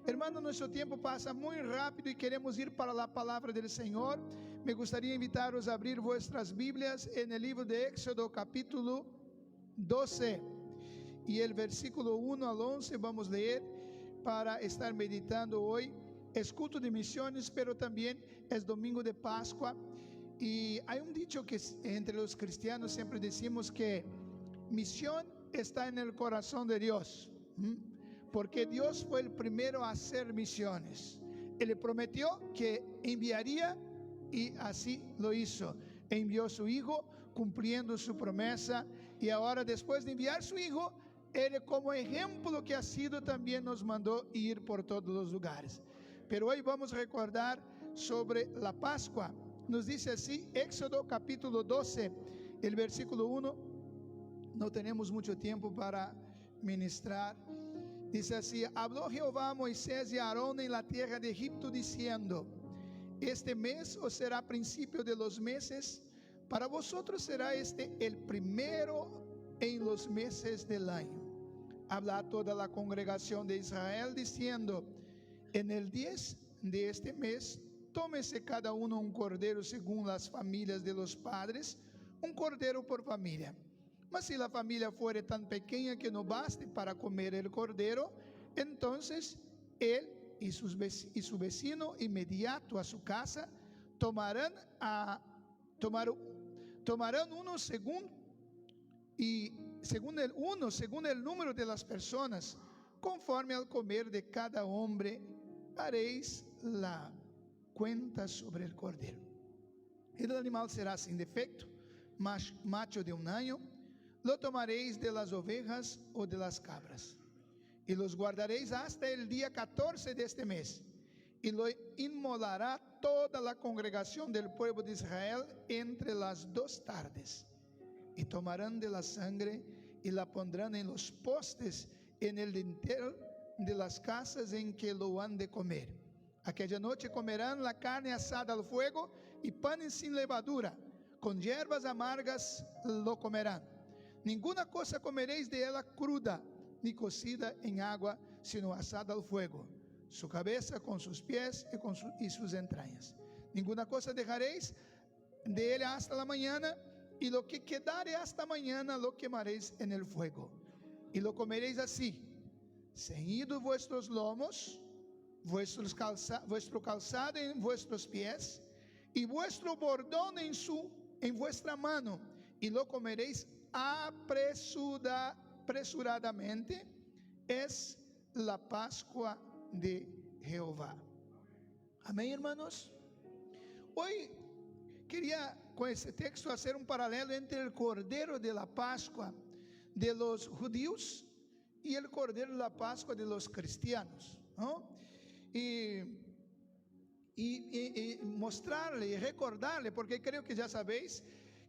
Hermano, nuestro tiempo pasa muy rápido y queremos ir para la palabra del Señor. Me gustaría invitaros a abrir vuestras Biblias en el libro de Éxodo capítulo 12 y el versículo 1 al 11 vamos a leer para estar meditando hoy. Es culto de misiones, pero también es domingo de Pascua. Y hay un dicho que entre los cristianos siempre decimos que misión está en el corazón de Dios. Porque Dios fue el primero a hacer misiones. Él le prometió que enviaría y así lo hizo. Envió a su hijo cumpliendo su promesa, y ahora, después de enviar a su hijo, Él, como ejemplo que ha sido, también nos mandó ir por todos los lugares. Pero hoy vamos a recordar sobre la Pascua. Nos dice así Éxodo capítulo 12, el versículo 1. No tenemos mucho tiempo para ministrar. Dice así: habló Jehová a Moisés y a Aarón en la tierra de Egipto diciendo: este mes os será principio de los meses, para vosotros será este el primero en los meses del año. Habla a toda la congregación de Israel diciendo: en el 10 de este mes tómese cada uno un cordero según las familias de los padres, un cordero por familia. Mas si la familia fuere tan pequeña que no baste para comer el cordero, entonces él y su vecino inmediato a su casa tomarán uno según el número de las personas, conforme al comer de cada hombre haréis la cuenta sobre el cordero. El animal será sin defecto, macho de un año. Lo tomaréis de las ovejas o de las cabras, y los guardaréis hasta el día 14 de este mes, y lo inmolará toda la congregación del pueblo de Israel entre las 2 tardes, y tomarán de la sangre y la pondrán en los postes en el dintel de las casas en que lo han de comer. Aquella noche comerán la carne asada al fuego y panes sin levadura, con hierbas amargas lo comerán. Ninguna cosa comeréis de ella cruda, ni cocida en agua, sino asada al fuego, su cabeza con sus pies y sus entrañas. Ninguna cosa dejaréis de ella hasta la mañana, y lo que quedare hasta mañana lo quemaréis en el fuego. Y lo comeréis así: ceñidos vuestros lomos, vuestro calzado en vuestros pies, y vuestro bordón en vuestra mano, y lo comeréis apresuradamente. Es la Pascua de Jehová. Amén, hermanos. Hoy quería con este texto hacer un paralelo entre el cordero de la Pascua de los judíos y el cordero de la Pascua de los cristianos, ¿no? Y mostrarle y recordarle, porque creo que ya sabéis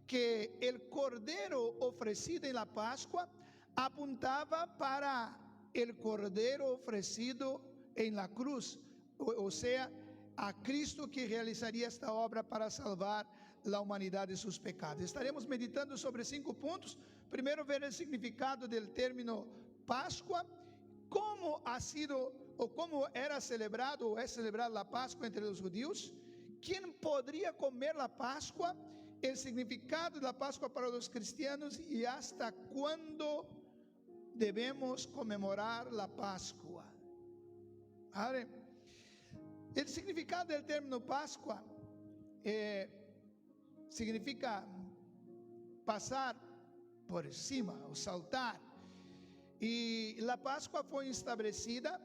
que el cordero ofrecido en la Pascua apuntaba para el cordero ofrecido en la cruz, o sea, a Cristo, que realizaría esta obra para salvar la humanidad de sus pecados. Estaremos meditando sobre 5 puntos. Primero, ver el significado del término Pascua, cómo ha sido o cómo era celebrado o es celebrada la Pascua entre los judíos, quién podría comer la Pascua, el significado de la Pascua para los cristianos y hasta cuándo debemos conmemorar la Pascua. Ahora, el significado del término Pascua significa pasar por encima o saltar. Y la Pascua fue establecida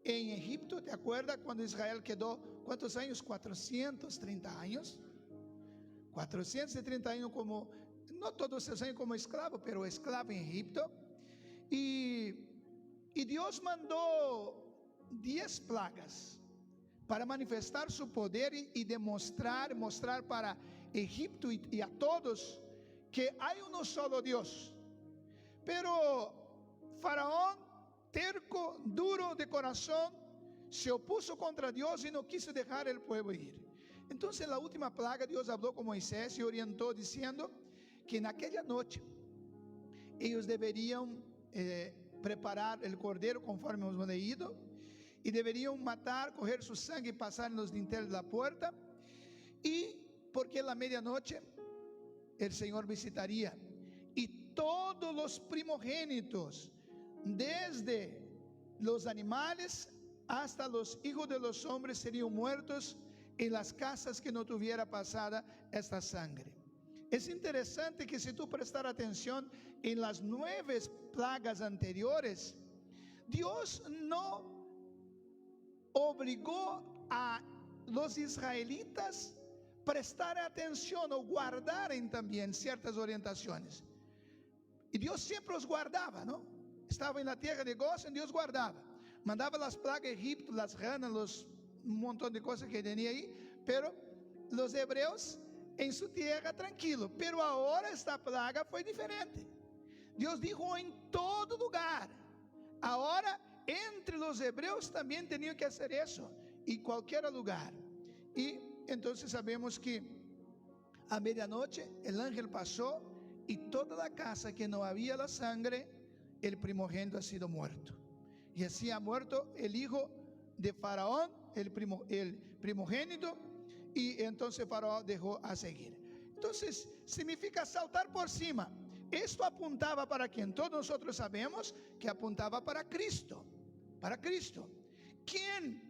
en Egipto. ¿Te acuerdas cuando Israel quedó, cuántos años? 430 años. 430 años como, no todos esos años como esclavo, pero esclavo en Egipto. Y Dios mandó 10 plagas para manifestar su poder y mostrar para Egipto y a todos que hay uno solo Dios. Pero Faraón, terco, duro de corazón, se opuso contra Dios y no quiso dejar el pueblo ir. Entonces, en la última plaga, Dios habló con Moisés y orientó diciendo que en aquella noche ellos deberían preparar el cordero conforme hemos leído, y deberían matar, coger su sangre y pasar en los dinteles de la puerta. Y porque en la medianoche el Señor visitaría, y todos los primogénitos, desde los animales hasta los hijos de los hombres, serían muertos en las casas que no tuviera pasada esta sangre. Es interesante que si tú prestar atención en las 9 plagas anteriores, Dios no obligó a los israelitas prestar atención o guardaren también ciertas orientaciones. Y Dios siempre los guardaba, ¿no? Estaba en la tierra de Gosén, Dios guardaba. Mandaba las plagas a Egipto, las ranas, un montón de cosas que tenía ahí. Pero los hebreos en su tierra tranquilo. Pero ahora esta plaga fue diferente. Dios dijo en todo lugar. Ahora entre los hebreos también tenían que hacer eso. En cualquier lugar. Y entonces sabemos que a medianoche el ángel pasó, y toda la casa que no había la sangre, el primogénito ha sido muerto. Y así ha muerto el hijo de Faraón, el primogénito, y entonces Faraón dejó a seguir. Entonces significa saltar por cima. Esto apuntaba para quien todos nosotros sabemos que apuntaba para Cristo. Para Cristo. ¿Quién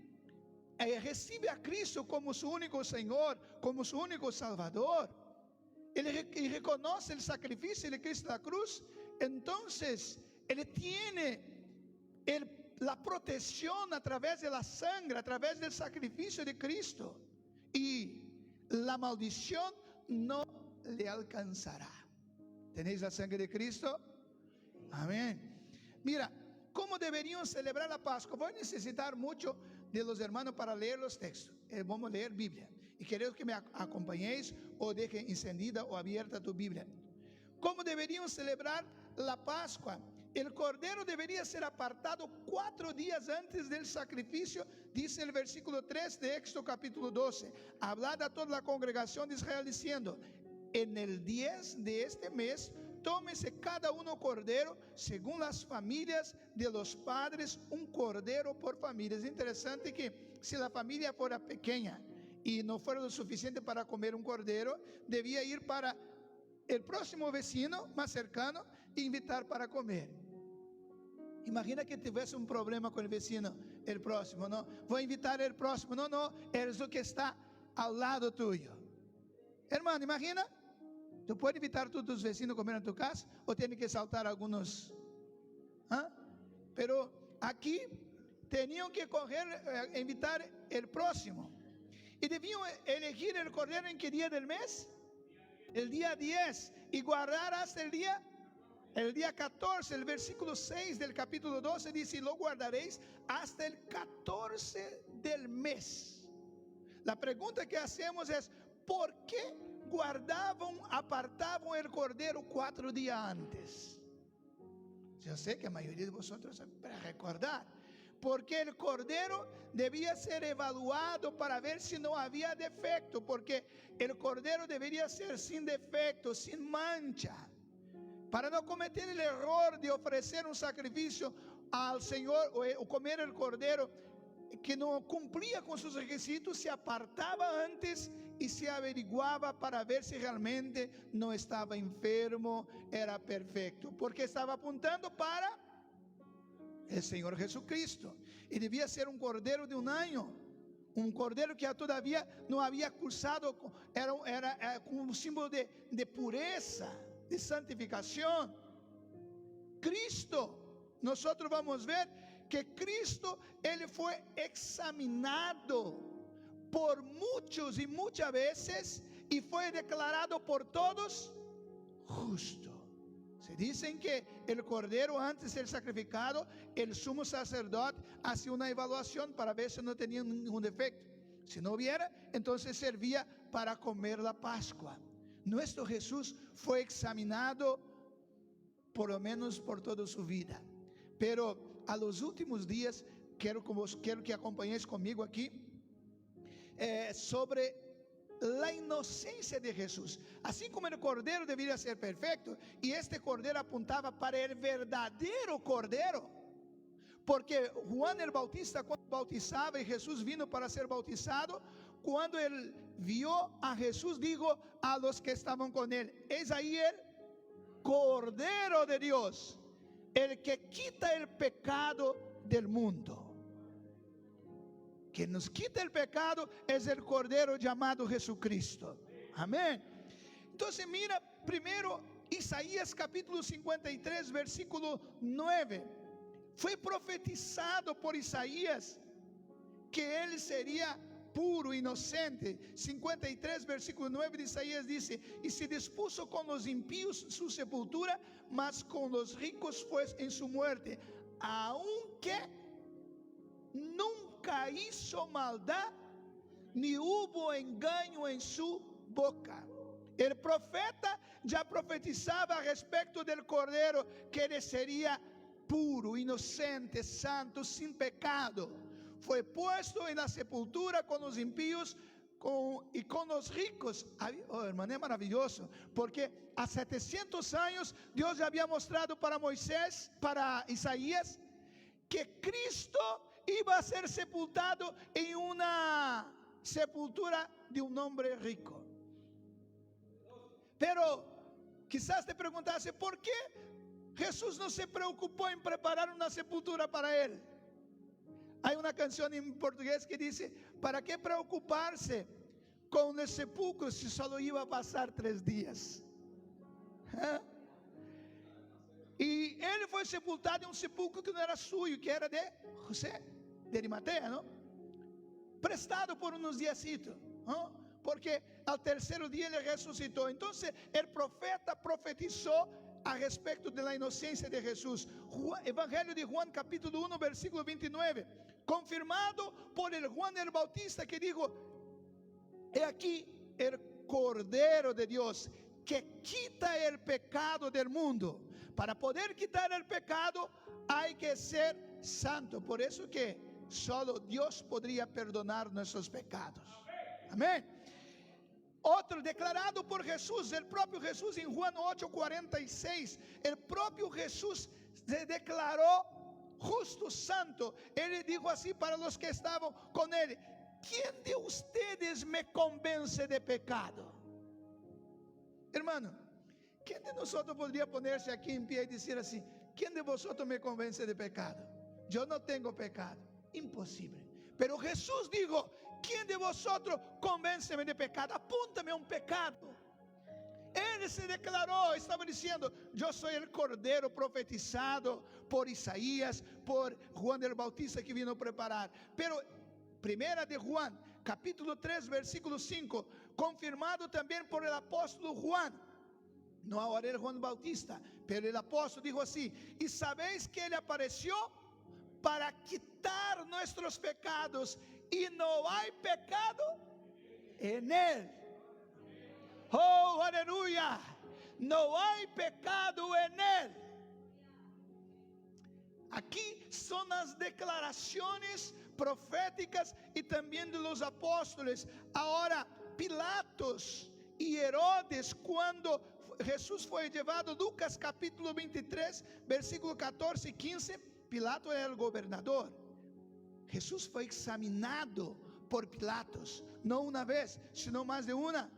recibe a Cristo como su único Señor, como su único Salvador? Él reconoce el sacrificio de Cristo en la cruz. Entonces Él tiene la protección a través de la sangre, a través del sacrificio de Cristo. Y la maldición no le alcanzará. ¿Tenéis la sangre de Cristo? Amén. Mira, ¿cómo deberían celebrar la Pascua? Voy a necesitar mucho de los hermanos para leer los textos. Vamos a leer Biblia. Y quiero que me acompañéis o deje encendida o abierta tu Biblia. ¿Cómo deberían celebrar la Pascua? El cordero debería ser apartado 4 días antes del sacrificio, dice el versículo 3 de Éxodo capítulo 12. Hablad a toda la congregación de Israel diciendo: en el 10 de este mes, tómese cada uno cordero, según las familias de los padres, un cordero por familia. Es interesante que si la familia fuera pequeña y no fuera lo suficiente para comer un cordero, debía ir para el próximo vecino más cercano e invitar para comer. Imagina que tivesse un problema con el vecino, el próximo, no, voy a invitar el próximo, no, eres lo que está al lado tuyo. Hermano, imagina, tú puedes invitar a todos tus vecinos a comer en tu casa, o tienes que saltar algunos. ¿Ah? Pero aquí tenían que invitar el próximo. Y debían elegir el cordero en qué día del mes, el día 10, y guardar hasta el día 14. El versículo 6 del capítulo 12 dice: y lo guardaréis hasta el 14 del mes. La pregunta que hacemos es: ¿por qué apartaban el cordero 4 días antes? Yo sé que la mayoría de vosotros para recordar. Porque el cordero debía ser evaluado para ver si no había defecto. Porque el cordero debería ser sin defecto, sin mancha, para no cometer el error de ofrecer un sacrificio al Señor o comer el cordero que no cumplía con sus requisitos. Se apartaba antes y se averiguaba para ver si realmente no estaba enfermo, era perfecto, porque estaba apuntando para el Señor Jesucristo. Y debía ser un cordero de 1 año, un cordero que todavía no había cursado, era un símbolo de pureza, de santificación. Cristo, nosotros vamos a ver que Cristo, Él fue examinado por muchos y muchas veces, y fue declarado por todos justo. Se dicen que el cordero, antes de ser sacrificado, el sumo sacerdote hacía una evaluación para ver si no tenía ningún defecto. Si no hubiera, entonces servía para comer la Pascua. Nuestro Jesús fue examinado por lo menos por toda su vida. Pero a los últimos días, quiero que acompañéis conmigo aquí sobre la inocencia de Jesús. Así como el cordero debería ser perfecto, y este cordero apuntaba para el verdadero cordero, Porque Juan el Bautista, cuando bautizaba y Jesús vino para ser bautizado, cuando él vio a Jesús, dijo a los que estaban con él: es ahí el Cordero de Dios, el que quita el pecado del mundo. Que nos quita el pecado es el Cordero llamado Jesucristo. Amén. Entonces mira primero Isaías capítulo 53 versículo 9. Fue profetizado por Isaías que él sería puro, inocente. 53 versículo 9 de Isaías dice: y se dispuso con los impíos su sepultura, mas con los ricos fue en su muerte, aunque nunca hizo maldad, ni hubo engaño en su boca. El profeta ya profetizaba respecto del Cordero que él sería puro, inocente, santo, sin pecado. Fue puesto en la sepultura con los impíos y con los ricos. Oh, hermano, es maravilloso, porque a 700 años Dios ya había mostrado para Moisés, para Isaías, que Cristo iba a ser sepultado en una sepultura de un hombre rico. Pero quizás te preguntase, ¿por qué Jesús no se preocupó en preparar una sepultura para él? Hay una canción en portugués que dice: ¿para qué preocuparse con el sepulcro si solo iba a pasar 3 días? ¿Eh? Y él fue sepultado en un sepulcro que no era suyo, que era de José de Arimatea, ¿no? Prestado por unos díasitos, ¿no? Porque al tercer día ele resucitó. Entonces el profeta profetizó a respecto de la inocencia de Jesús. Evangelio de Juan capítulo 1 versículo 29, confirmado por el Juan el Bautista, que dijo: he aquí el Cordero de Dios que quita el pecado del mundo. Para poder quitar el pecado hay que ser santo. Por eso que solo Dios podría perdonar nuestros pecados. Amén. Otro declarado por Jesús, el propio Jesús en Juan 8:46. El propio Jesús se declaró justo, santo. Él dijo así para los que estaban con él: ¿quién de ustedes me convence de pecado? Hermano, ¿quién de nosotros podría ponerse aquí en pie y decir así: ¿quién de vosotros me convence de pecado? Yo no tengo pecado. Imposible. Pero Jesús dijo: ¿quién de vosotros convénceme de pecado? Apúntame a un pecado. Él se declaró, estaba diciendo: yo soy el Cordero profetizado por Isaías, por Juan el Bautista, que vino a preparar. Pero primera de Juan capítulo 3 versículo 5, confirmado también por el apóstolo Juan. No ahora el Juan Bautista, pero el apóstol dijo así: y sabéis que él apareció para quitar nuestros pecados, y no hay pecado en él. Oh, aleluya. No hay pecado en él. Aquí son las declaraciones proféticas y también de los apóstoles. Ahora Pilatos y Herodes, cuando Jesús fue llevado, Lucas capítulo 23 versículo 14 y 15, Pilato era el gobernador. Jesús fue examinado por Pilatos, no una vez, sino más de una.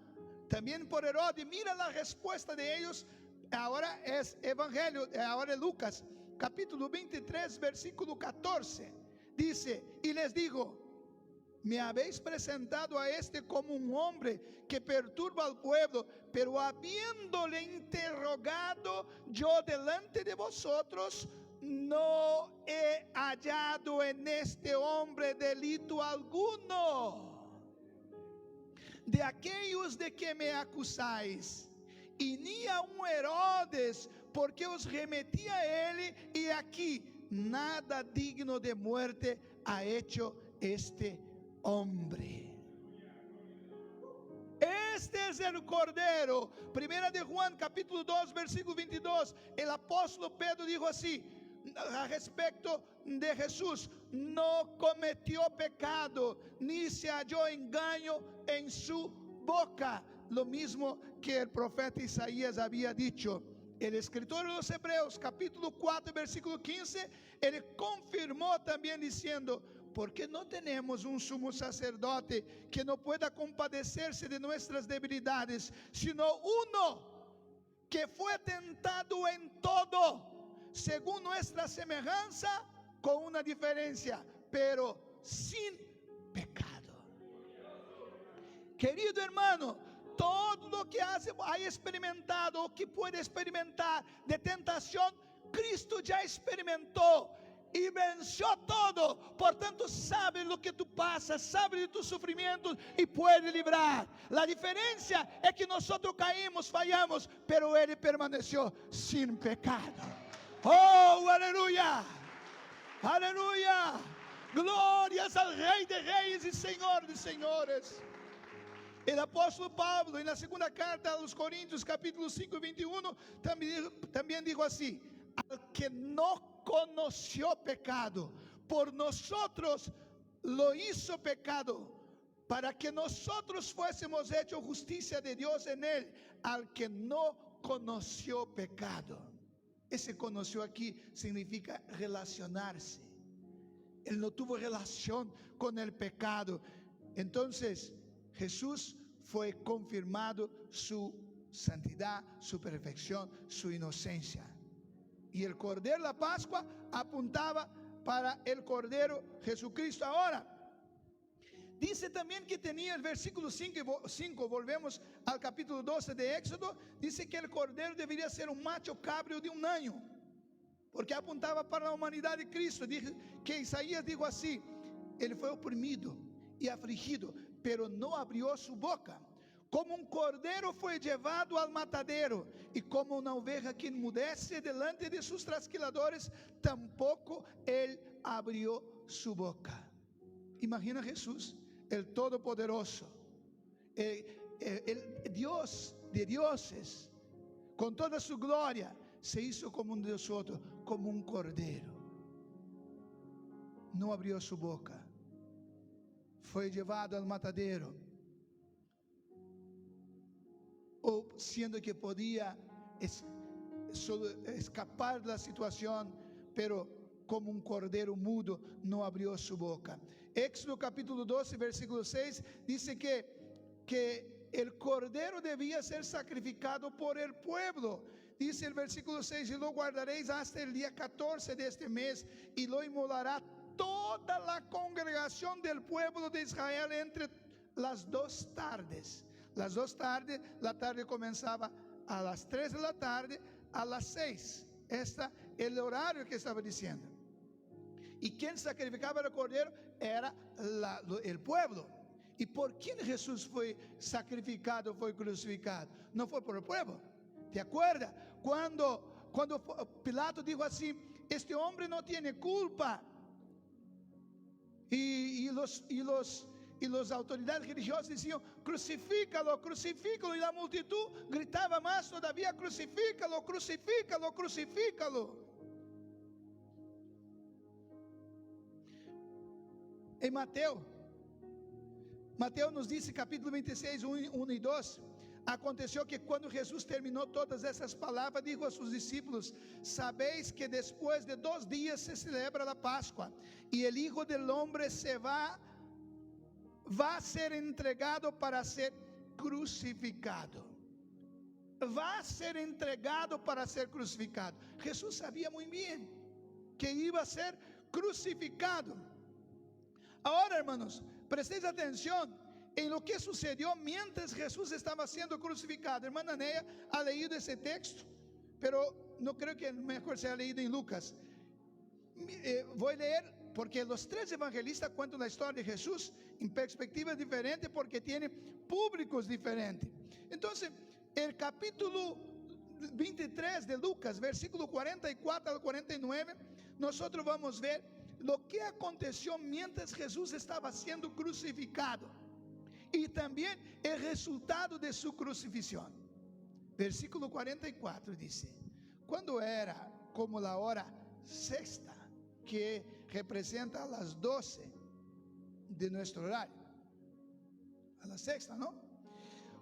También por Herodes. Mira la respuesta de ellos. Ahora es Evangelio, ahora es Lucas capítulo 23 versículo 14. Dice: y les digo: me habéis presentado a este como un hombre que perturba al pueblo, pero habiéndole interrogado yo delante de vosotros, no he hallado en este hombre delito alguno de aquellos de que me acusáis, y ni a un Herodes, porque os remetí a él, y aquí nada digno de muerte ha hecho este hombre. Este es el Cordero. Primera de Juan capítulo 2 versículo 22. El apóstol Pedro dijo así a respecto de Jesús: no cometió pecado, ni se halló engaño en su boca. Lo mismo que el profeta Isaías había dicho. El escritor de los Hebreos, capítulo 4, versículo 15, él confirmó también diciendo: porque no tenemos un sumo sacerdote que no pueda compadecerse de nuestras debilidades, sino uno que fue tentado en todo, según nuestra semejanza, con una diferencia, pero sin pecado. Querido hermano, todo lo que ha experimentado o que puede experimentar de tentación, Cristo ya experimentó y venció todo. Por tanto, sabe lo que tú pasas, sabe de tus sufrimientos y puede librar. La diferencia es que nosotros caímos, fallamos, pero Él permaneció sin pecado. Oh, aleluya, aleluya. Glorias al Rey de Reyes y Señor de Señores. El apóstol Pablo, en la segunda carta a los Corintios, capítulo 5, 21, también dijo así: al que no conoció pecado, por nosotros lo hizo pecado, para que nosotros fuésemos hechos justicia de Dios en él. Al que no conoció pecado. Ese conoció aquí significa relacionarse. Él no tuvo relación con el pecado. Entonces Jesús fue confirmado su santidad, su perfección, su inocencia. Y el Cordero de la Pascua apuntaba para el Cordero Jesucristo. Ahora, dice también que tenía el versículo 5, volvemos al capítulo 12 de Éxodo, dice que el Cordero debería ser un macho cabrio de 1 año, porque apuntaba para la humanidad de Cristo. Dice que Isaías dijo así: Él fue oprimido y afligido, pero no abrió su boca. Como un cordero fue llevado al matadero, y como una oveja que enmudece delante de sus trasquiladores, tampoco Él abrió su boca. Imagina Jesús, el Todopoderoso, el Dios de dioses, con toda su gloria, se hizo como un de nosotros, como un cordero. No abrió su boca. Fue llevado al matadero, o siendo que podía escapar de la situación, pero como un cordero mudo, no abrió su boca. Éxodo capítulo 12, versículo 6, dice que el cordero debía ser sacrificado por el pueblo. Dice el versículo 6: y lo guardaréis hasta el día 14 de este mes, y lo inmolará toda la congregación del pueblo de Israel entre las 2 tardes. Las 2 tardes, la tarde comenzaba a las 3 de la tarde, a las 6. Este es el horario que estaba diciendo. Y quien sacrificaba el cordero era el pueblo. ¿Y por quién Jesús fue sacrificado, fue crucificado? No fue por el pueblo. ¿Te acuerdas? Cuando Pilato dijo así: este hombre no tiene culpa. Y las autoridades religiosas decían: crucifícalo, crucifícalo. Y la multitud gritaba más todavía: crucifícalo, crucifícalo, crucifícalo. En Mateo nos dice, capítulo 26, 1 y 2: aconteció que cuando Jesús terminó todas esas palabras, dijo a sus discípulos: sabéis que después de 2 días se celebra la Pascua, y el Hijo del Hombre va a ser entregado para ser crucificado. Va a ser entregado para ser crucificado. Jesús sabía muy bien que iba a ser crucificado. Ahora, hermanos, prestéis atención en lo que sucedió mientras Jesús estaba siendo crucificado. Hermana Nea ha leído ese texto, pero no creo que mejor sea leído en Lucas. Voy a leer, porque los 3 evangelistas cuentan la historia de Jesús en perspectivas diferentes, porque tienen públicos diferentes. Entonces, el capítulo 23 de Lucas, versículo 44 al 49, nosotros vamos a ver lo que aconteció mientras Jesús estaba siendo crucificado, y también el resultado de su crucifixión. Versículo 44 dice: cuando era como la hora sexta, que representa a las 12 de nuestro horario, a la sexta, ¿no?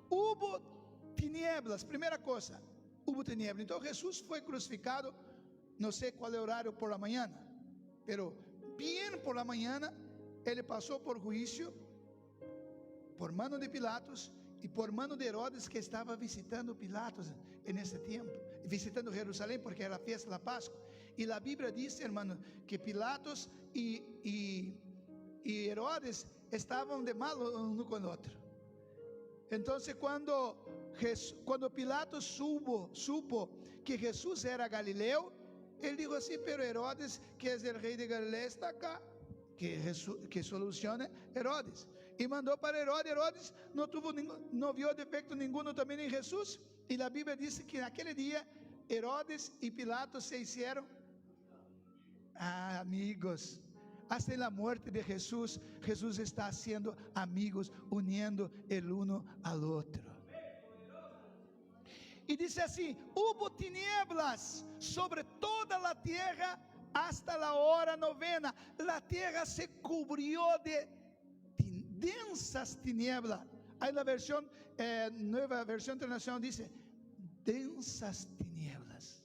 Hubo tinieblas. Primera cosa, hubo tiniebla. Então Jesus foi crucificado, não sei qual é o horário por la manhã, pero bien por la manhã, ele passou por juízo, por mano de Pilatos e por mano de Herodes, que estava visitando Pilatos nesse tempo, visitando Jerusalém, porque era a festa da Páscoa. E a Bíblia diz, hermano, que Pilatos e Herodes estavam de mal um com o outro. Então, quando Pilatos supo que Jesus era galileu, ele disse assim: pero Herodes, que é o rei de Galileia, está cá, que solucione Herodes. E mandou para Herodes. Herodes não viu defeito nenhum também em Jesus. E a Bíblia diz que naquele dia Herodes e Pilatos se hicieron amigos. Hasta na morte de Jesus, Jesus está sendo amigos, unindo el uno al outro. E disse assim: hubo tinieblas sobre toda a terra hasta a hora novena. A terra se cubrió de densas tinieblas. Aí na versão Nueva Versão Internacional diz densas tinieblas.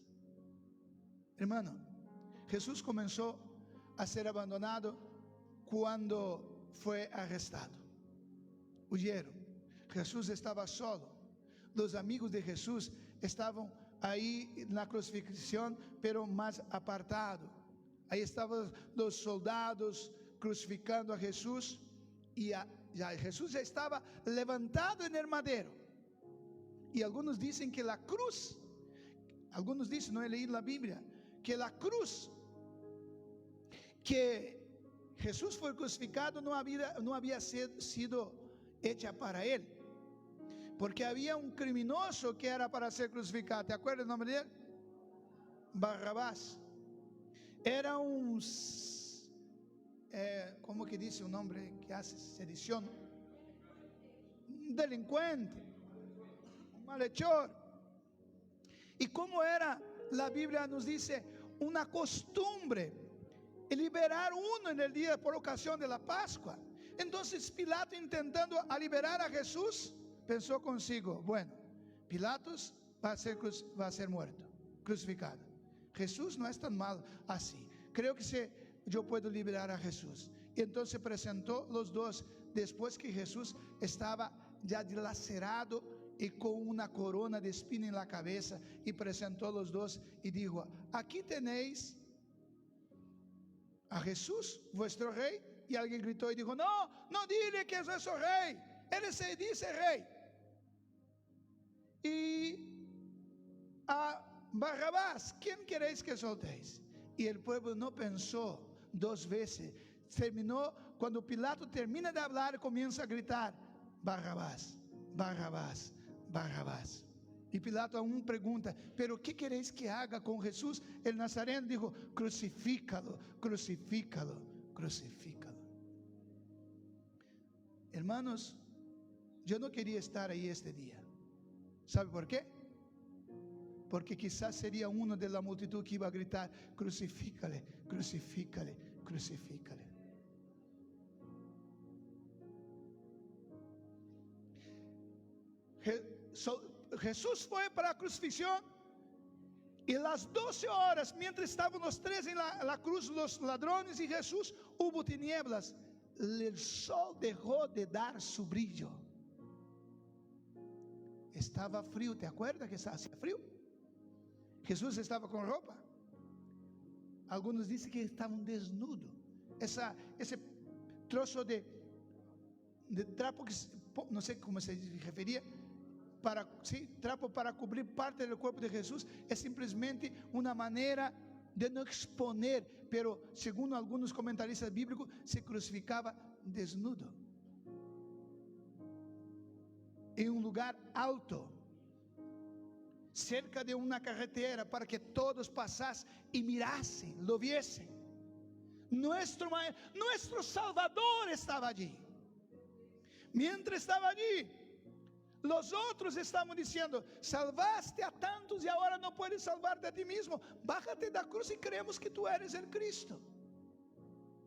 Hermano, Jesus começou a ser abandonado quando foi arrestado. Huyeron. Jesus estava solo. Os amigos de Jesus estavam aí na crucificação, pero mais apartado. Aí estavam os soldados crucificando a Jesus, e Jesus já estava levantado no madeiro. E alguns dizem que a cruz, alguns dizem, não é leído na Bíblia, que a cruz que Jesus foi crucificado não havia sido hecha para ele, porque havia um criminoso que era para ser crucificado. ¿Te acuerdas o nome dele? Barrabás. Era como que diz o nome que hace sedição? Um delinquente, um malhechor. E como era, a Bíblia nos diz, uma costumbre liberar uno no dia por ocasião da Páscoa. Então Pilato, intentando liberar a Jesus, pensou consigo: bueno, Pilatos vai ser muerto, crucificado. Jesus não é tão mal assim. Creio que eu posso liberar a Jesus. E então se apresentou os dois, depois que Jesus estava já dilacerado e com uma corona de espina na cabeça, e apresentou os dois e disse: aqui tenéis a Jesus, vuestro rei. E alguém gritou e disse: não dile que é o rei, ele se diz rei. E a Barrabás, quem quereis que solteis? E o povo não pensou duas vezes. Terminou, quando Pilato termina de falar, começa a gritar: Barrabás, Barrabás, Barrabás. E Pilato aún pergunta: pero que quereis que haga com Jesus el Nazareno? Dijo: crucifícalo, crucifícalo, crucifícalo. Hermanos, eu não queria estar aí este dia. ¿Sabe por quê? Porque quizás seria uno de la multitud que iba a gritar: crucifícale, crucifícale, crucifícale. Jesus foi para a crucifixión, e às 12 horas, mientras estavam os três em la cruz, os ladrones e Jesus, hubo tinieblas. El sol dejó de dar su brillo. Estava frio. ¿Te acuerdas que hacía frio? Jesus estava com roupa. Alguns dizem que estavam desnudos. Esse troço de trapo, que não sei como se referia, trapo para cobrir parte do corpo de Jesus, é simplesmente uma maneira de não exponer, pero segundo alguns comentaristas bíblicos, se crucificava desnudo, em um lugar alto, cerca de uma carretera, para que todos passassem e mirassem, lo viessem. Nuestro Salvador estava allí. Mientras estava allí, los outros estavam dizendo: salvaste a tantos e agora não puedes salvar-te a ti mesmo. Bájate da cruz e creemos que tu eres el Cristo.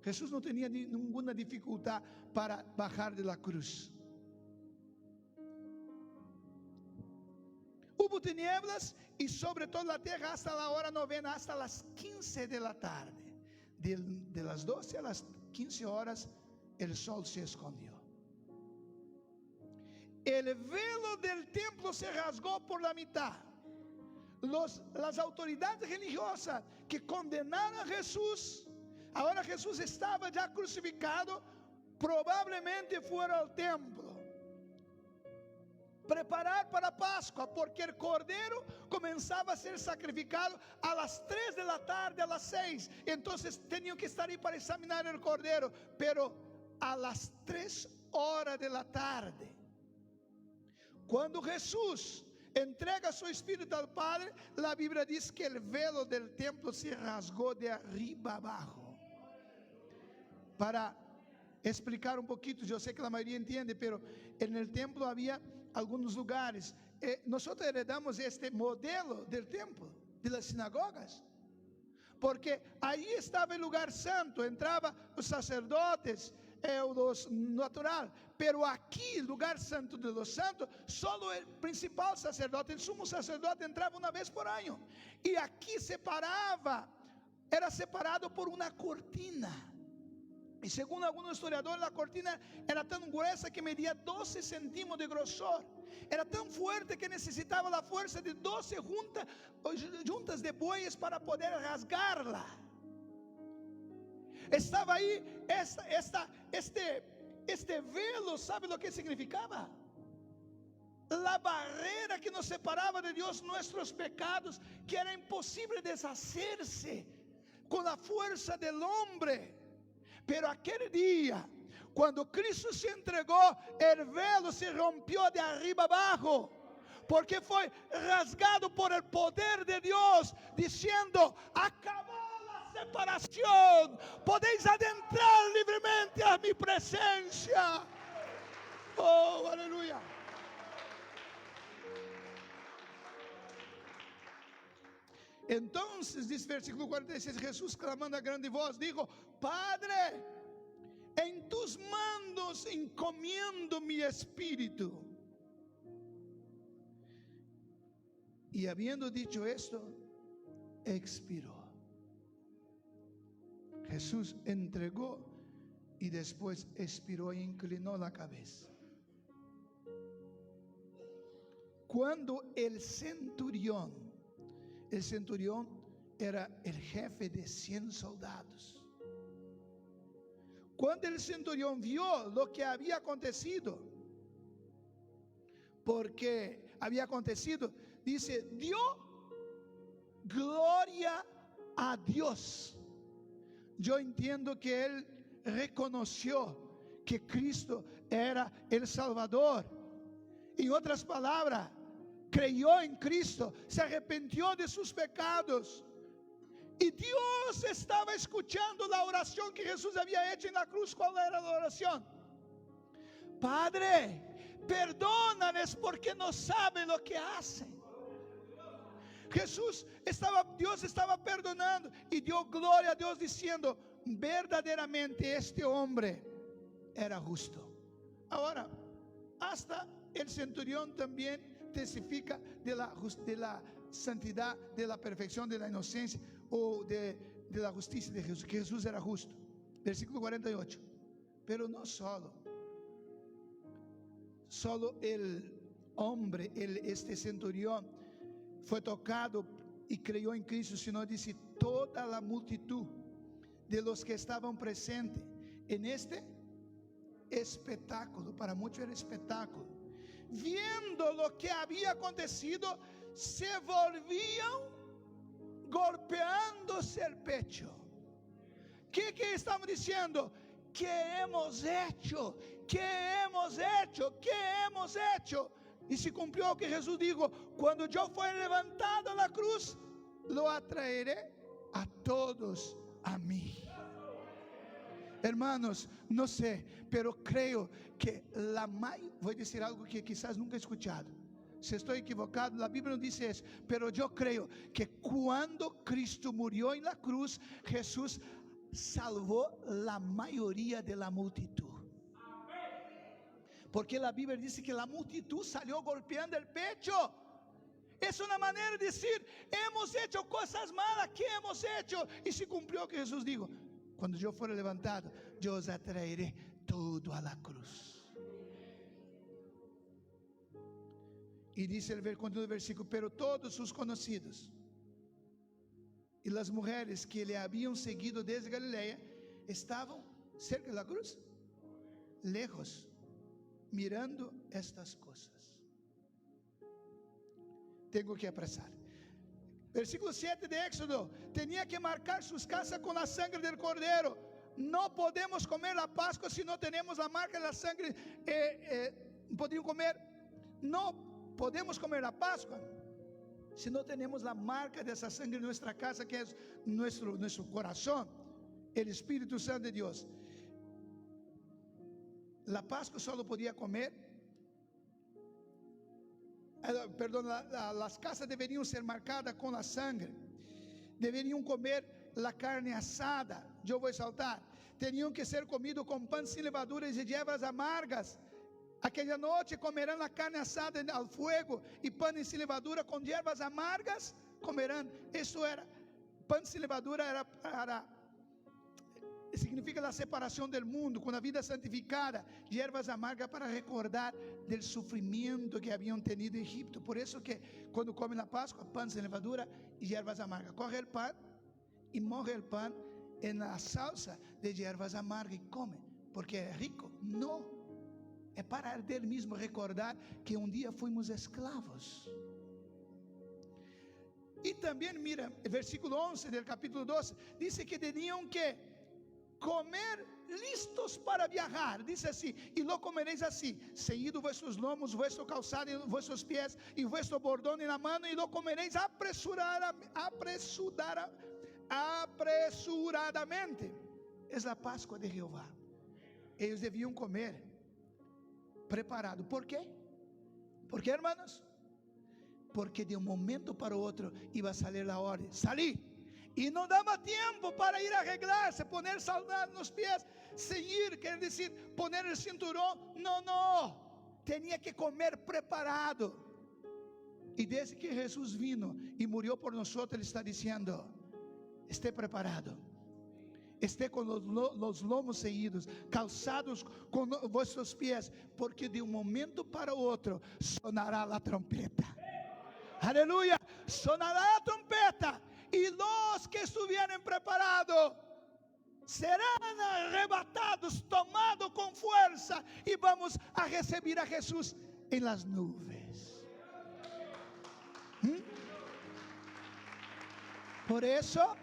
Jesus não tinha nenhuma dificuldade para bajar de la cruz. Hubo tinieblas y sobre toda la tierra hasta la hora novena, hasta las 15 de la tarde. De las 12 a las 15 horas el sol se escondió. El velo del templo se rasgó por la mitad. Las autoridades religiosas que condenaron a Jesús, ahora Jesús estaba ya crucificado, probablemente fueron al templo preparar para Pascua, porque el cordero comenzaba a ser sacrificado a las 3 de la tarde, a las 6. Entonces tenían que estar ahí para examinar el cordero. Pero a las 3 horas de la tarde, cuando Jesús entrega su espíritu al Padre, la Biblia dice que el velo del templo se rasgó de arriba abajo. Para explicar un poquito, yo sé que la mayoría entiende, pero en el templo había algunos lugares. Nosotros heredamos este modelo del templo, de las sinagogas, porque ahí estaba el lugar santo, entraban los sacerdotes, los natural, pero aquí, lugar santo de los santos, solo el principal sacerdote, el sumo sacerdote, entraba una vez por año, y aquí era separado por una cortina. Y según algunos historiadores, la cortina era tan gruesa que medía 12 centímetros de grosor. Era tan fuerte que necesitaba la fuerza de 12 juntas de bueyes para poder rasgarla. Estaba ahí este velo, ¿sabe lo que significaba? La barrera que nos separaba de Dios, nuestros pecados, que era imposible deshacerse con la fuerza del hombre. Pero aquel día, cuando Cristo se entregó, el velo se rompió de arriba abajo, porque fue rasgado por el poder de Dios, diciendo: acabó la separación, podéis adentrar libremente a mi presencia. Oh, aleluya. Entonces, dice versículo 46, Jesús clamando a grande voz, dijo: Padre, en tus manos encomiendo mi espíritu. Y habiendo dicho esto, expiró. Jesús entregó y después expiró e inclinó la cabeza. Cuando el centurión era el jefe de 100 soldados. Cuando el centurión vio lo que había acontecido, porque había acontecido, dice, dio gloria a Dios. Yo entiendo que él reconoció que Cristo era el Salvador. En otras palabras, creyó en Cristo, se arrepintió de sus pecados. Y Dios estaba escuchando la oración que Jesús había hecho en la cruz. ¿Cuál era la oración? Padre, perdónales porque no saben lo que hacen. Dios estaba perdonando y dio gloria a Dios diciendo: verdaderamente este hombre era justo. Ahora, hasta el centurión también testifica de la santidad, de la perfección, de la inocencia o de la justicia de Jesús, que Jesús era justo. Versículo 48. Pero no solo el hombre, este centurión fue tocado y creyó en Cristo, sino dice toda la multitud de los que estaban presentes en este espectáculo. Para muchos era espectáculo. Viendo lo que había acontecido, se volvían golpeándose el pecho. ¿Qué estamos diciendo? ¿Qué hemos hecho? ¿Qué hemos hecho? ¿Qué hemos hecho? Y se cumplió lo que Jesús dijo: cuando yo fuera levantado a la cruz, lo atraeré a todos a mí. Hermanos, no sé, pero creo que voy a decir algo que quizás nunca he escuchado. Si estoy equivocado, la Biblia no dice eso, pero yo creo que cuando Cristo murió en la cruz, Jesús salvó la mayoría de la multitud. Porque la Biblia dice que la multitud salió golpeando el pecho. Es una manera de decir, hemos hecho cosas malas, ¿qué hemos hecho? Y se cumplió que Jesús dijo, cuando yo fuera levantado, yo os atraeré todo a la cruz. Y dice continúa el versículo, pero todos sus conocidos y las mujeres que le habían seguido desde Galilea estaban cerca de la cruz, lejos, mirando estas cosas. Tengo que apresar. Versículo 7 de Éxodo, tenía que marcar sus casas con la sangre del cordero. No podemos comer la Pascua si no tenemos la marca de la sangre. No podemos comer la Pascua si no tenemos la marca de esa sangre en nuestra casa, que es nuestro corazón, el Espíritu Santo de Dios. La Pascua solo podía comer, las casas deberían ser marcadas con la sangre, deberían comer la carne asada. Yo voy a saltar. Tenían que ser comidos con pan sin levaduras y hierbas amargas. Aquella noche comerán la carne asada al fuego y pan sin levadura con hierbas amargas comerán. Eso era, pan sin levadura significa la separación del mundo, con la vida santificada. Hierbas amargas para recordar del sufrimiento que habían tenido en Egipto. Por eso que cuando comen la Pascua, pan sin levadura y hierbas amargas. Coge el pan y moja el pan en la salsa de hierbas amargas y come, porque es rico. No, es para arder mismo recordar que un día fuimos esclavos. Y también mira, el versículo 11 del capítulo 12, dice que tenían que comer listos para viajar. Dice así, y lo comeréis así, ceñido vuestros lomos, vuestro calzado en vuestros pies y vuestro bordón en la mano, y lo comeréis apresuradamente. Es la Pascua de Jehová. Ellos debían comer preparado. ¿Por qué? ¿Por qué, hermanos? Porque de un momento para otro iba a salir la orden, salí. Y no daba tiempo para ir a arreglarse, poner sandalias en los pies, seguir, quiere decir, poner el cinturón. No, tenía que comer preparado. Y desde que Jesús vino y murió por nosotros, Él está diciendo, esté preparado, esté con los lomos ceñidos, calzados con vuestros pies, porque de un momento para otro sonará la trompeta. Aleluya, sonará la trompeta. Y los que estuvieran preparados serán arrebatados, tomados con fuerza, y vamos a recibir a Jesús en las nubes. Por eso,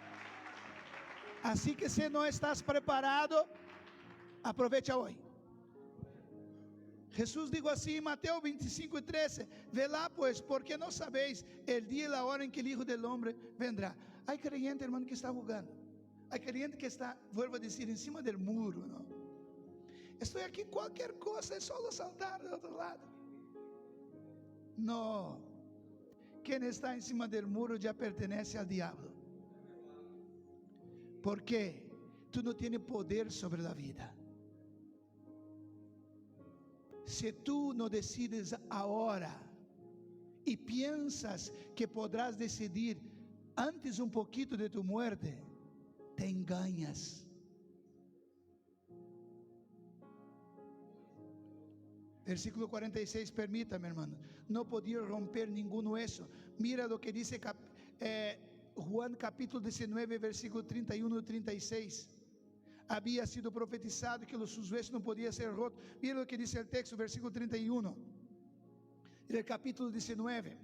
así que si no estás preparado, aprovecha hoy. Jesús dijo así en Mateo 25:13, velá pues, porque no sabéis el día y la hora en que el Hijo del Hombre vendrá. Hay creyente, hermano, que está jugando. Hay creyente que está, vuelvo a decir, encima del muro, ¿no? Estoy aquí, cualquier cosa, es solo saltar del otro lado. No, quien está encima del muro ya pertenece al diablo. Porque tú no tienes poder sobre la vida. Si tú no decides ahora y piensas que podrás decidir antes un poquito de tu muerte, te engañas. Versículo 46, permítame, hermano, no podía romper ningún hueso. Mira lo que dice Juan capítulo 19, versículo 31 y 36. Había sido profetizado que sus huesos no podían ser rotos. Mira lo que dice el texto, versículo 31 del capítulo 19.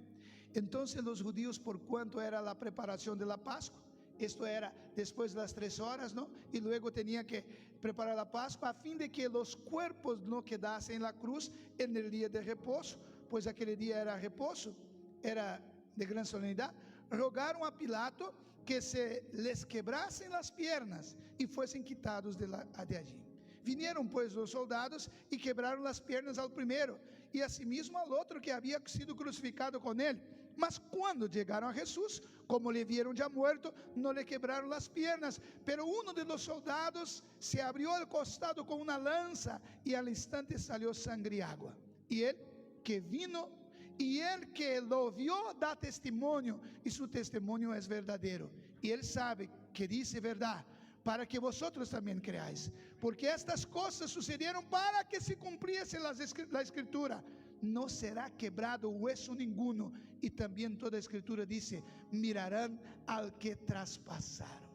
Entonces los judíos, por cuanto era la preparación de la Pascua, esto era después de las 3 horas, ¿no? Y luego tenía que preparar la Pascua a fin de que los cuerpos no quedasen en la cruz en el día de reposo, pues aquel día era reposo, era de gran solemnidad. Rogaron a Pilato que se les quebrasen las piernas y fuesen quitados de allí. Vinieron pues los soldados y quebraron las piernas al primero y asimismo al otro que había sido crucificado con él. Mas cuando llegaron a Jesús, como le vieron ya muerto, no le quebraron las piernas. Pero uno de los soldados se abrió el costado con una lanza y al instante salió sangre y agua. Y él que vino y el que lo vio da testimonio, y su testimonio es verdadero. Y él sabe que dice verdad, para que vosotros también creáis. Porque estas cosas sucedieron para que se cumpliese la escritura. No será quebrado hueso ninguno. Y también toda escritura dice, mirarán al que traspasaron.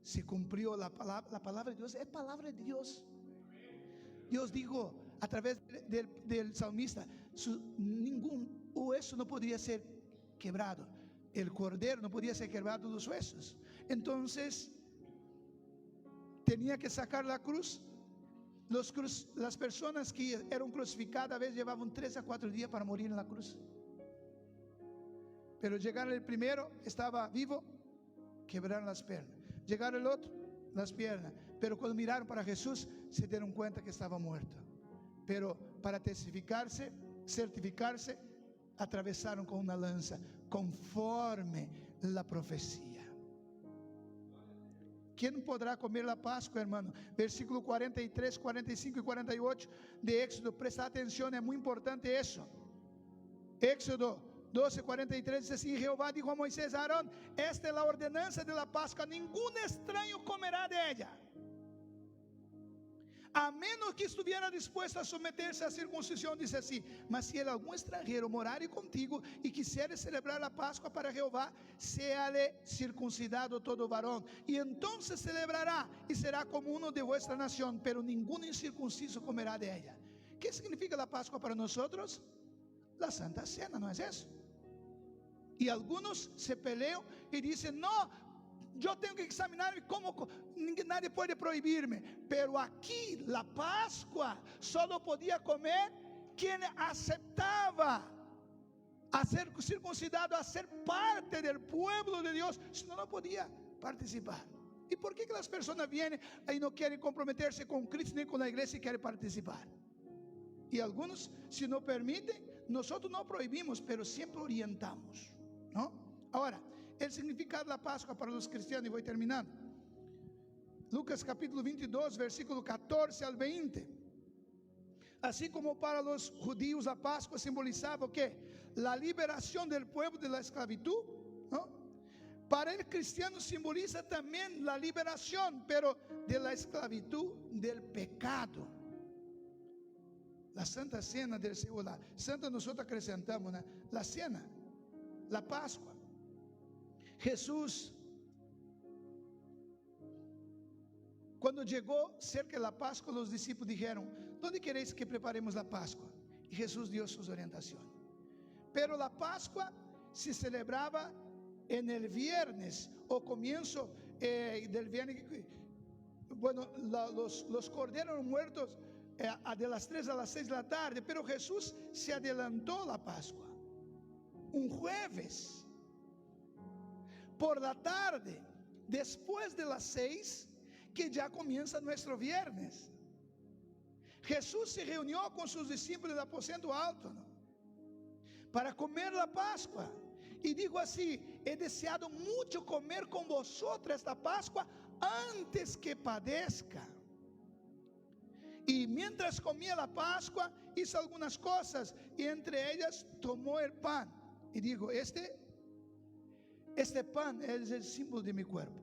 Se cumplió la palabra de Dios, es palabra de Dios. Dios dijo a través del salmista, ningún hueso no podía ser quebrado. El cordero no podía ser quebrado los huesos. Entonces tenía que sacar la cruz. Las personas que eran crucificadas a veces llevaban 3 a 4 días para morir en la cruz. Pero llegaron el primero, estaba vivo, quebraron las piernas. Llegaron el otro, las piernas. Pero cuando miraron para Jesús, se dieron cuenta que estaba muerto. Pero para certificarse, atravesaron con una lanza, conforme la profecía. ¿Quién podrá comer la Pascua, hermano? Versículo 43, 45 y 48 de Éxodo. Presta atención, es muy importante eso. Éxodo 12, 43 dice así: Jehová dijo a Moisés, Aarón, esta es la ordenanza de la Pascua, ningún extraño comerá de ella, a menos que estuviera dispuesto a someterse a circuncisión. Dice así: mas si algún extranjero morare contigo y quisiere celebrar la Pascua para Jehová, séale circuncidado todo varón, y entonces celebrará y será como uno de vuestra nación, pero ningún incircunciso comerá de ella. ¿Qué significa la Pascua para nosotros? La Santa Cena, ¿no es eso? Y algunos se pelean y dicen, no, yo tengo que examinar cómo, nadie puede prohibirme. Pero aquí la Pascua solo podía comer quien aceptaba a ser circuncidado, a ser parte del pueblo de Dios, si no, no podía participar. ¿Y por qué que las personas vienen y no quieren comprometerse con Cristo ni con la iglesia y quieren participar? Y algunos, si no permiten, nosotros no prohibimos, pero siempre orientamos, ¿no? Ahora, el significado de la Pascua para los cristianos, y voy terminando. Lucas capítulo 22, versículo 14 al 20. Así como para los judíos la Pascua simbolizaba ¿qué? La liberación del pueblo de la esclavitud, ¿no? Para el cristiano simboliza también la liberación, pero de la esclavitud del pecado. La Santa Cena del Señor, la Santa nosotros acrescentamos, ¿no? La cena, la Pascua. Jesús, cuando llegó cerca de la Pascua, los discípulos dijeron, ¿dónde queréis que preparemos la Pascua? Y Jesús dio sus orientaciones. Pero la Pascua se celebraba en el viernes o comienzo del viernes. Bueno, los corderos muertos de las 3 a las 6 de la tarde, pero Jesús se adelantó la Pascua un jueves por la tarde, después de las 6, que ya comienza nuestro viernes. Jesús se reunió con sus discípulos del aposento alto, ¿no? Para comer la Pascua, y dijo así: he deseado mucho comer con vosotros esta Pascua antes que padezca. Y mientras comía la Pascua, hizo algunas cosas, y entre ellas tomó el pan y dijo: este pan es el símbolo de mi cuerpo,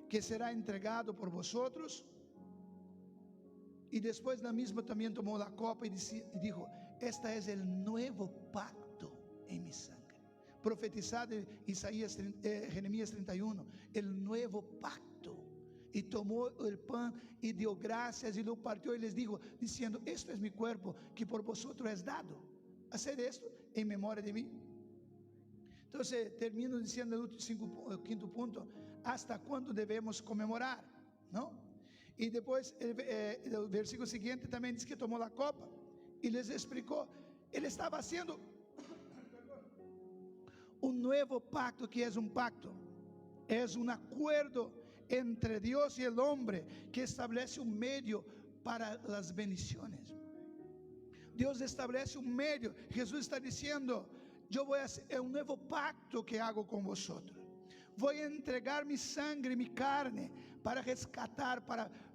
que será entregado por vosotros. Y después la misma también tomó la copa y dijo: esta es el nuevo pacto en mi sangre. Profetizado en Jeremías 31, el nuevo pacto. Y tomó el pan y dio gracias y lo partió y les dijo, diciendo: esto es mi cuerpo que por vosotros es dado. Haced esto en memoria de mí. Entonces termino diciendo el quinto punto: ¿hasta cuándo debemos conmemorar? ¿No? Y después el versículo siguiente también dice que tomó la copa y les explicó. Él estaba haciendo un nuevo pacto. Que es un pacto, es un acuerdo entre Dios y el hombre que establece un medio para las bendiciones. Dios establece un medio. Jesús está diciendo: yo voy a hacer un nuevo pacto que hago con vosotros. Voy a entregar mi sangre, mi carne, para rescatar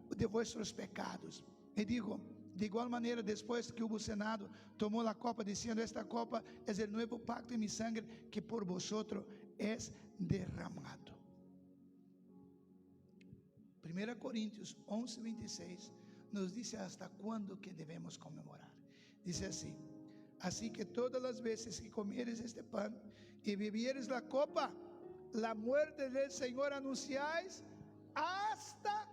de vuestros pecados. Y digo, De igual maneira, después que hubo cenado, tomó la copa diciendo: esta copa es el nuevo pacto en mi sangre, que por vosotros es derramado. 1 Corintios 11:26 nos dice hasta cuándo que debemos conmemorar. Dice así: así que todas las veces que comieres este pan y bebieres la copa, la muerte del Señor anunciáis hasta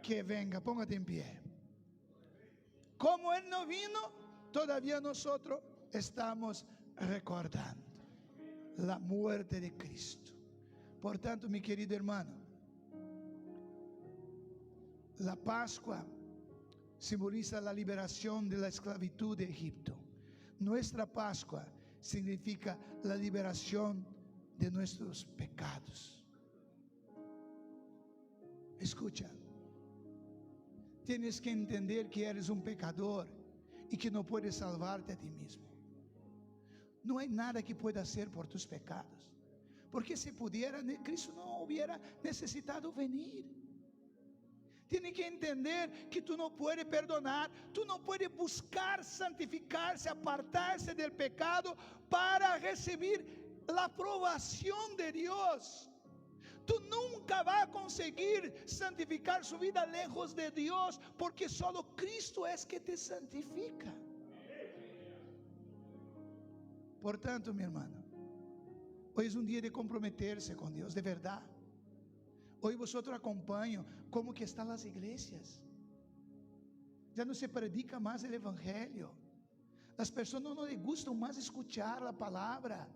que venga. Póngate en pie. Como Él no vino, todavía nosotros estamos recordando la muerte de Cristo. Por tanto, mi querido hermano, la Pascua simboliza la liberación de la esclavitud de Egipto. Nuestra Pascua significa la liberación de nuestros pecados. Escucha, tienes que entender que eres un pecador y que no puedes salvarte a ti mismo. No hay nada que pueda hacer por tus pecados, porque si pudiera, Cristo no hubiera necesitado venir. Tienes que entender que tú no puedes perdonar, tú no puedes buscar santificarse, apartarse del pecado para recibir la aprobación de Dios. Tú nunca vas a conseguir santificar su vida lejos de Dios, porque solo Cristo es que te santifica. Por tanto, mi hermano, hoy es un día de comprometerse con Dios, de verdad. Hoy vosotros acompañan como que están las iglesias. Ya no se predica más el evangelio. Las personas no les gusta más escuchar la palabra.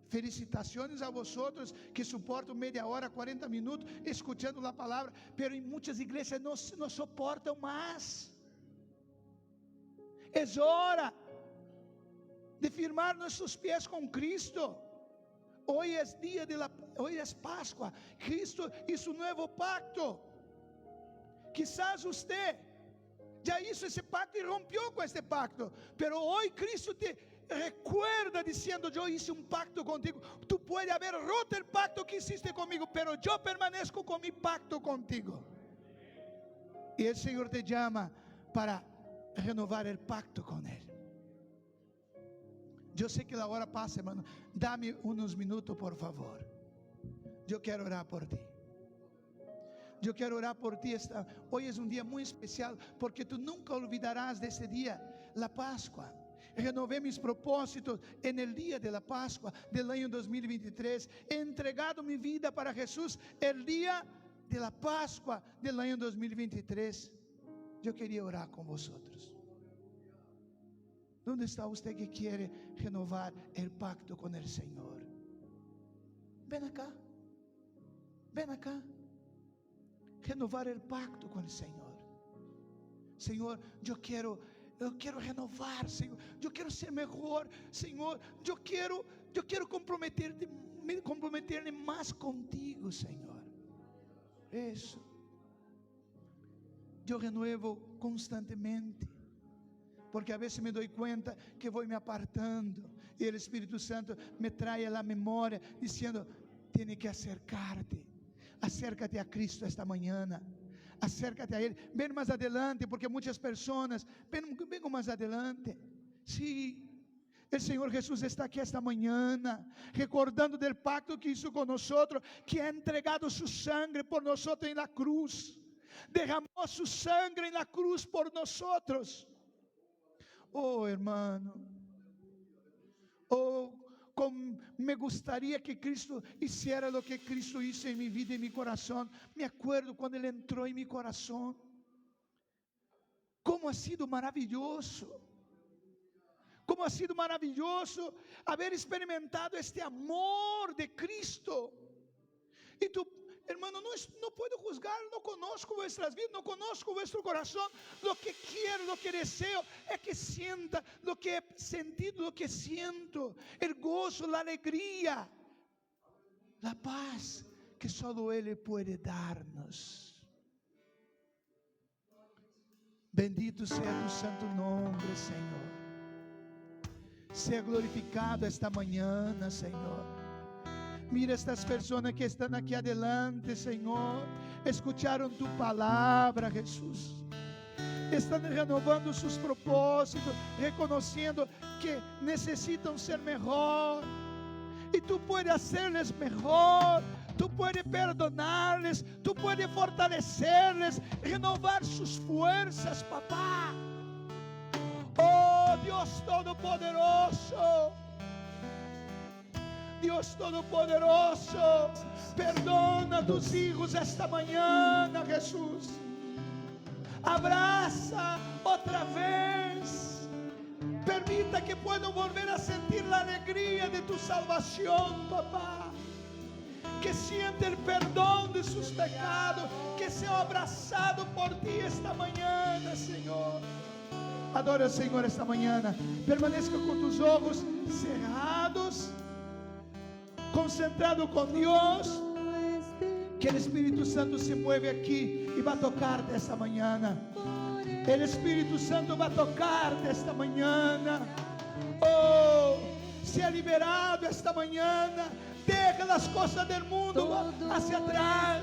Felicitaciones a vosotros que soportan media hora, 40 minutos escuchando la palabra, pero en muchas iglesias no soportan más. Es hora de firmar nuestros pies con Cristo. Hoy es hoy es Pascua. Cristo hizo un nuevo pacto. Quizás usted ya hizo ese pacto y rompió con este pacto, pero hoy Cristo te recuerda diciendo: yo hice un pacto contigo. Tú puedes haber roto el pacto que hiciste conmigo, pero yo permanezco con mi pacto contigo. Y el Señor te llama para renovar el pacto con Él. Yo sé que la hora pasa, hermano. Dame unos minutos, por favor. Yo quiero orar por ti. Yo quiero orar por ti. Hoy es un día muy especial, porque tú nunca olvidarás de ese día, la Pascua. Renové mis propósitos en el día de la Pascua del año 2023. He entregado mi vida para Jesús el día de la Pascua del año 2023. Yo quería orar con vosotros. ¿Dónde está usted que quiere renovar el pacto con el Señor? Ven acá. Ven acá. Renovar el pacto con el Señor. Señor, yo quiero renovar, Señor. Yo quiero ser mejor, Señor. Yo quiero comprometerme más contigo, Señor. Eso. Yo renuevo constantemente, porque a veces me doy cuenta que voy me apartando, y el Espíritu Santo me trae a la memoria diciendo: tienes que acercarte. Acércate a Cristo esta mañana. Acércate a Él. Ven más adelante, porque muchas personas vengo más adelante. Sí, el Señor Jesús está aquí esta mañana, recordando del pacto que hizo con nosotros, que ha entregado su sangre por nosotros en la cruz. Derramó su sangre en la cruz por nosotros. Oh, hermano. Oh, como me gustaría que Cristo hiciera lo que Cristo hizo en mi vida y en mi corazón. Me acuerdo cuando Él entró en mi corazón. Cómo ha sido maravilloso. Cómo ha sido maravilloso haber experimentado este amor de Cristo. Y tú, hermano, no puedo juzgar, no conozco vuestras vidas, no conozco vuestro corazón. Lo que quiero, lo que deseo es que sienta lo que he sentido, lo que siento, el gozo, la alegría, la paz que solo Él puede darnos. Bendito sea tu santo nombre, Señor. Sea glorificado esta mañana, Señor. Mira estas personas que están aquí adelante, Señor. Escucharon tu palabra, Jesús. estão renovando seus propósitos, reconhecendo que necessitam ser melhor. E tu puedes hacerles mejor, tu puedes perdonarles, tu puedes fortalecerles, renovar sus fuerzas, papá. Oh Dios Todopoderoso, Dios Todopoderoso, perdona a tus hijos esta mañana, Jesús. Abraza otra vez. Permita que puedan volver a sentir la alegría de tu salvación, papá. Que siente el perdón de sus pecados, que sea abrazado por ti esta mañana, Señor. Adora al Señor esta mañana. Permanezca con tus ojos cerrados, concentrado con Dios. Que el Espíritu Santo se mueve aquí y va a tocarte esta mañana. El Espíritu Santo va a tocarte esta mañana. Oh, se ha liberado esta mañana. Deja las cosas del mundo hacia atrás.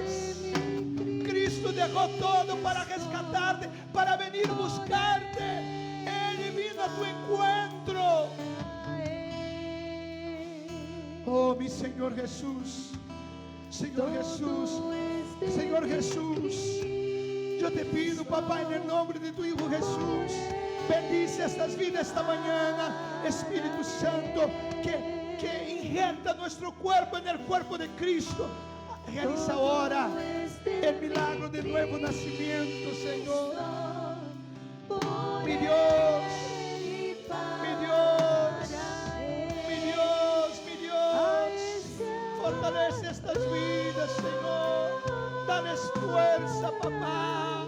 Cristo dejó todo para rescatarte, para venir a buscarte. Él vino a tu encuentro. Oh, mi Señor Jesús. Señor Jesús. Señor Jesús. Yo te pido, papá, en el nombre de tu Hijo Jesús, bendice estas vidas esta mañana, Espíritu Santo, que injerta nuestro cuerpo en el cuerpo de Cristo. Realiza ahora el milagro del nuevo nacimiento, Señor. Mi Dios, mi Dios, mi Dios, mi Dios, fortalece estas vidas, Señor. Dales fuerza, papá.